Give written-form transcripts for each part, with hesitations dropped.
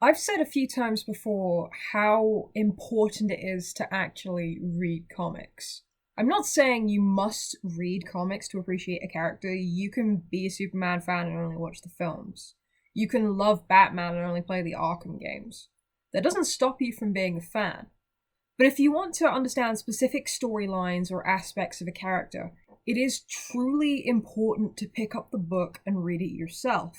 I've said a few times before how important it is to actually read comics. I'm not saying you must read comics to appreciate a character. You can be a Superman fan and only watch the films. You can love Batman and only play the Arkham games. That doesn't stop you from being a fan. But if you want to understand specific storylines or aspects of a character, it is truly important to pick up the book and read it yourself.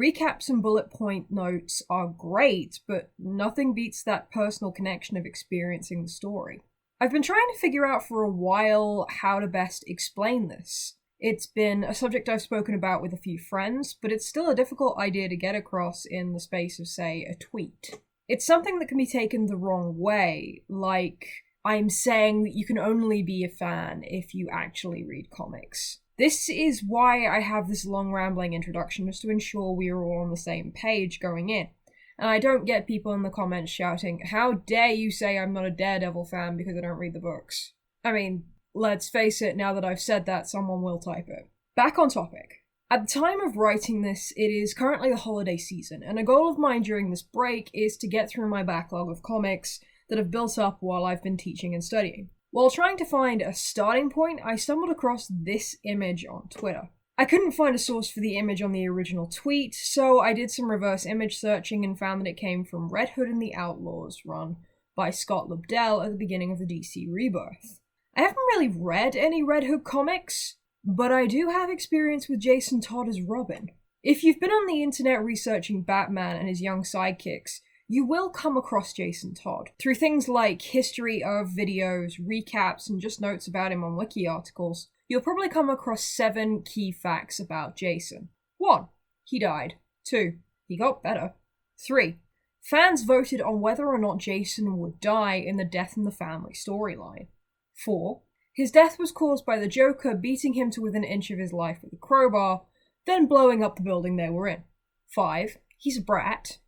Recaps and bullet point notes are great, but nothing beats that personal connection of experiencing the story. I've been trying to figure out for a while how to best explain this. It's been a subject I've spoken about with a few friends, but it's still a difficult idea to get across in the space of, say, a tweet. It's something that can be taken the wrong way, like I'm saying that you can only be a fan if you actually read comics. This is why I have this long rambling introduction, just to ensure we are all on the same page going in. And I don't get people in the comments shouting, "How dare you say I'm not a Daredevil fan because I don't read the books?" I mean, let's face it, now that I've said that, someone will type it. Back on topic. At the time of writing this, it is currently the holiday season, and a goal of mine during this break is to get through my backlog of comics that have built up while I've been teaching and studying. While trying to find a starting point, I stumbled across this image on Twitter. I couldn't find a source for the image on the original tweet, so I did some reverse image searching and found that it came from Red Hood and the Outlaws, run by Scott Lobdell at the beginning of the DC Rebirth. I haven't really read any Red Hood comics, but I do have experience with Jason Todd as Robin. If you've been on the internet researching Batman and his young sidekicks, you will come across Jason Todd through things like history of videos, recaps, and just notes about him on wiki articles. You'll probably come across 7 key facts about Jason. 1. He died. 2. He got better. 3. Fans voted on whether or not Jason would die in the Death in the Family storyline. 4. His death was caused by the Joker beating him to within an inch of his life with a crowbar, then blowing up the building they were in. 5. He's a brat.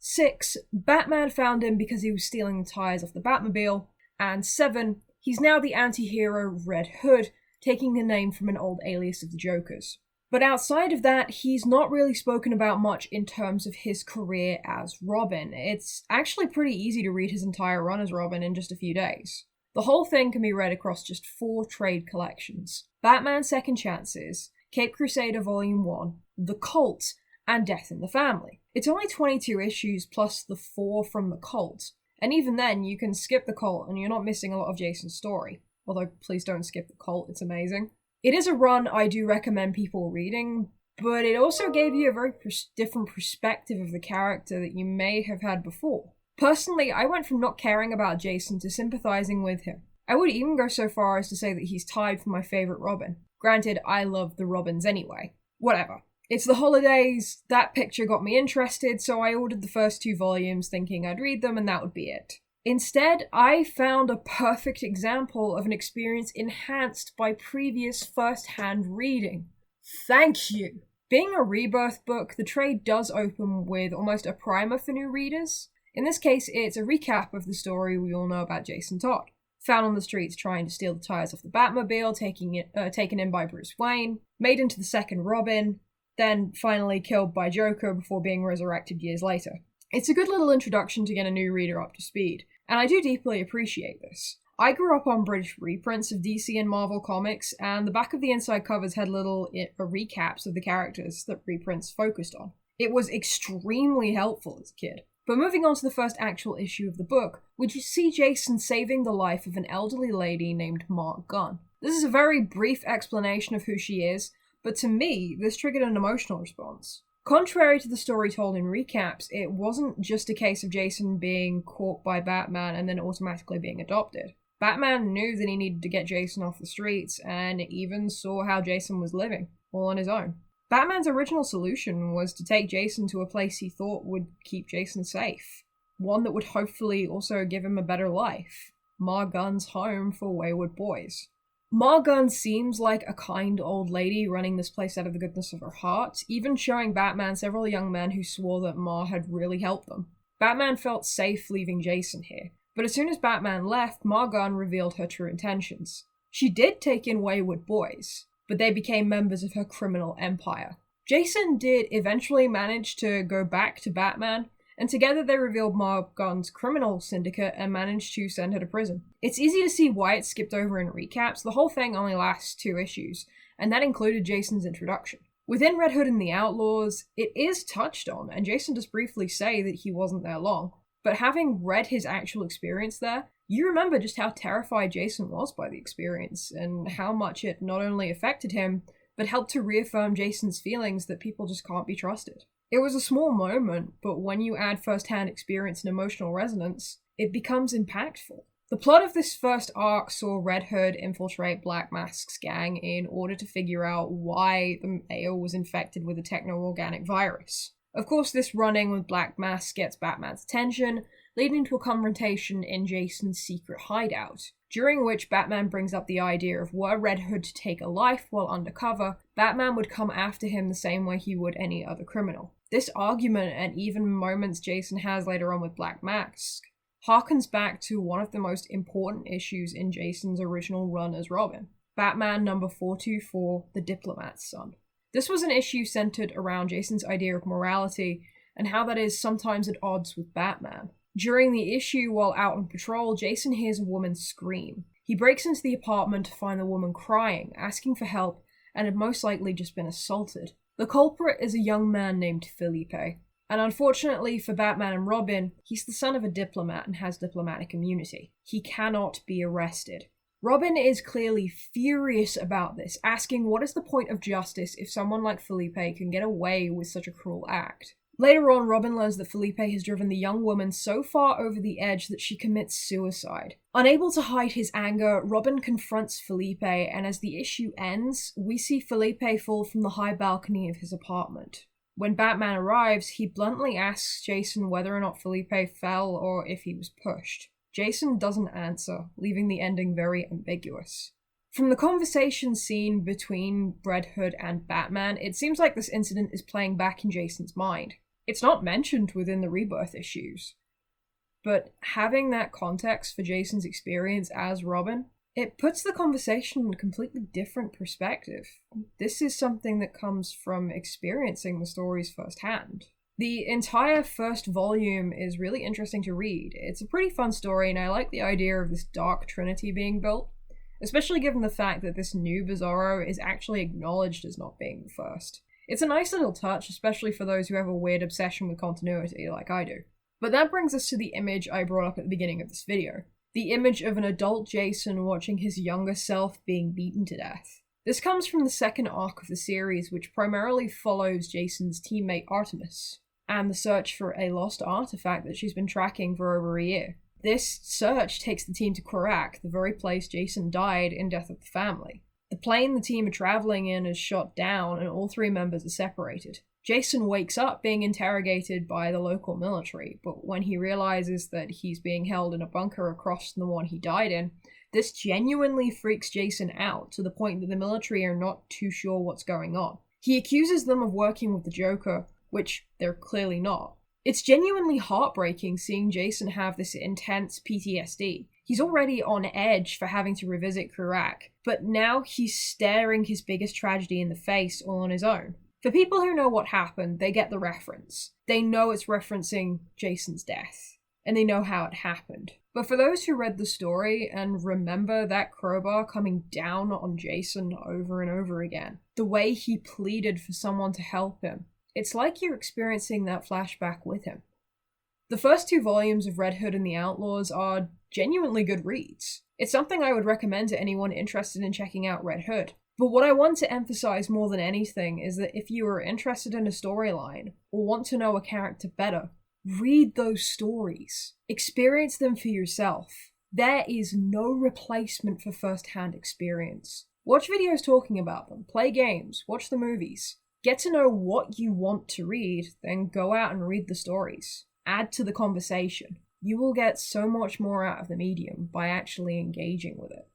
6. Batman found him because he was stealing the tires off the Batmobile. And 7. He's now the anti-hero Red Hood, taking the name from an old alias of the Joker's. But outside of that, he's not really spoken about much in terms of his career as Robin. It's actually pretty easy to read his entire run as Robin in just a few days. The whole thing can be read across just 4 trade collections: Batman Second Chances, Cape Crusader Volume 1, The Cult, and Death in the Family. It's only 22 issues plus the 4 from The Cult, and even then you can skip The Cult and you're not missing a lot of Jason's story. Although, please don't skip The Cult, it's amazing. It is a run I do recommend people reading, but it also gave you a very different perspective of the character that you may have had before. Personally, I went from not caring about Jason to sympathizing with him. I would even go so far as to say that he's tied for my favorite Robin. Granted, I love the Robins anyway. Whatever. It's the holidays, that picture got me interested, so I ordered the first 2 volumes thinking I'd read them and that would be it. Instead, I found a perfect example of an experience enhanced by previous first-hand reading. Thank you! Being a Rebirth book, the trade does open with almost a primer for new readers. In this case, it's a recap of the story we all know about Jason Todd. Found on the streets trying to steal the tires off the Batmobile, taken in by Bruce Wayne, made into the second Robin, then finally killed by Joker before being resurrected years later. It's a good little introduction to get a new reader up to speed, and I do deeply appreciate this. I grew up on British reprints of DC and Marvel comics, and the back of the inside covers had little recaps of the characters that reprints focused on. It was extremely helpful as a kid. But moving on to the first actual issue of the book, would you see Jason saving the life of an elderly lady named Mark Gunn. This is a very brief explanation of who she is, but to me, this triggered an emotional response. Contrary to the story told in recaps, it wasn't just a case of Jason being caught by Batman and then automatically being adopted. Batman knew that he needed to get Jason off the streets, and even saw how Jason was living, all on his own. Batman's original solution was to take Jason to a place he thought would keep Jason safe. One that would hopefully also give him a better life. Ma Gunn's home for wayward boys. Ma Gunn seems like a kind old lady running this place out of the goodness of her heart, even showing Batman several young men who swore that Ma had really helped them. Batman felt safe leaving Jason here, but as soon as Batman left, Ma Gunn revealed her true intentions. She did take in wayward boys, but they became members of her criminal empire. Jason did eventually manage to go back to Batman, and together they revealed Morgan's criminal syndicate and managed to send her to prison. It's easy to see why it's skipped over in recaps. The whole thing only lasts 2 issues, and that included Jason's introduction. Within Red Hood and the Outlaws, it is touched on, and Jason does briefly say that he wasn't there long. But having read his actual experience there, you remember just how terrified Jason was by the experience, and how much it not only affected him, but helped to reaffirm Jason's feelings that people just can't be trusted. It was a small moment, but when you add first-hand experience and emotional resonance, it becomes impactful. The plot of this first arc saw Red Hood infiltrate Black Mask's gang in order to figure out why the mayor was infected with a techno-organic virus. Of course, this run-in with Black Mask gets Batman's attention, leading to a confrontation in Jason's secret hideout, during which Batman brings up the idea of were Red Hood to take a life while undercover, Batman would come after him the same way he would any other criminal. This argument, and even moments Jason has later on with Black Mask, harkens back to one of the most important issues in Jason's original run as Robin, Batman number 424, The Diplomat's Son. This was an issue centered around Jason's idea of morality and how that is sometimes at odds with Batman. During the issue, while out on patrol, Jason hears a woman scream. He breaks into the apartment to find the woman crying, asking for help, and had most likely just been assaulted. The culprit is a young man named Felipe, and unfortunately for Batman and Robin, he's the son of a diplomat and has diplomatic immunity. He cannot be arrested. Robin is clearly furious about this, asking what is the point of justice if someone like Felipe can get away with such a cruel act. Later on, Robin learns that Felipe has driven the young woman so far over the edge that she commits suicide. Unable to hide his anger, Robin confronts Felipe, and as the issue ends, we see Felipe fall from the high balcony of his apartment. When Batman arrives, he bluntly asks Jason whether or not Felipe fell or if he was pushed. Jason doesn't answer, leaving the ending very ambiguous. From the conversation scene between Red Hood and Batman, it seems like this incident is playing back in Jason's mind. It's not mentioned within the Rebirth issues, but having that context for Jason's experience as Robin, it puts the conversation in a completely different perspective. This is something that comes from experiencing the stories firsthand. The entire first volume is really interesting to read. It's a pretty fun story, and I like the idea of this dark trinity being built, especially given the fact that this new Bizarro is actually acknowledged as not being the first. It's a nice little touch, especially for those who have a weird obsession with continuity like I do. But that brings us to the image I brought up at the beginning of this video. The image of an adult Jason watching his younger self being beaten to death. This comes from the second arc of the series, which primarily follows Jason's teammate Artemis, and the search for a lost artifact that she's been tracking for over a year. This search takes the team to Korak, the very place Jason died in Death of the Family. The plane the team are traveling in is shot down and all 3 members are separated. Jason wakes up being interrogated by the local military, but when he realizes that he's being held in a bunker across from the one he died in, this genuinely freaks Jason out to the point that the military are not too sure what's going on. He accuses them of working with the Joker, which they're clearly not. It's genuinely heartbreaking seeing Jason have this intense PTSD. He's already on edge for having to revisit Korak, but now he's staring his biggest tragedy in the face all on his own. For people who know what happened, they get the reference. They know it's referencing Jason's death, and they know how it happened. But for those who read the story and remember that crowbar coming down on Jason over and over again, the way he pleaded for someone to help him, it's like you're experiencing that flashback with him. The first 2 volumes of Red Hood and the Outlaws are genuinely good reads. It's something I would recommend to anyone interested in checking out Red Hood. But what I want to emphasize more than anything is that if you are interested in a storyline or want to know a character better, read those stories. Experience them for yourself. There is no replacement for first-hand experience. Watch videos talking about them, play games, watch the movies. Get to know what you want to read, then go out and read the stories. Add to the conversation. You will get so much more out of the medium by actually engaging with it.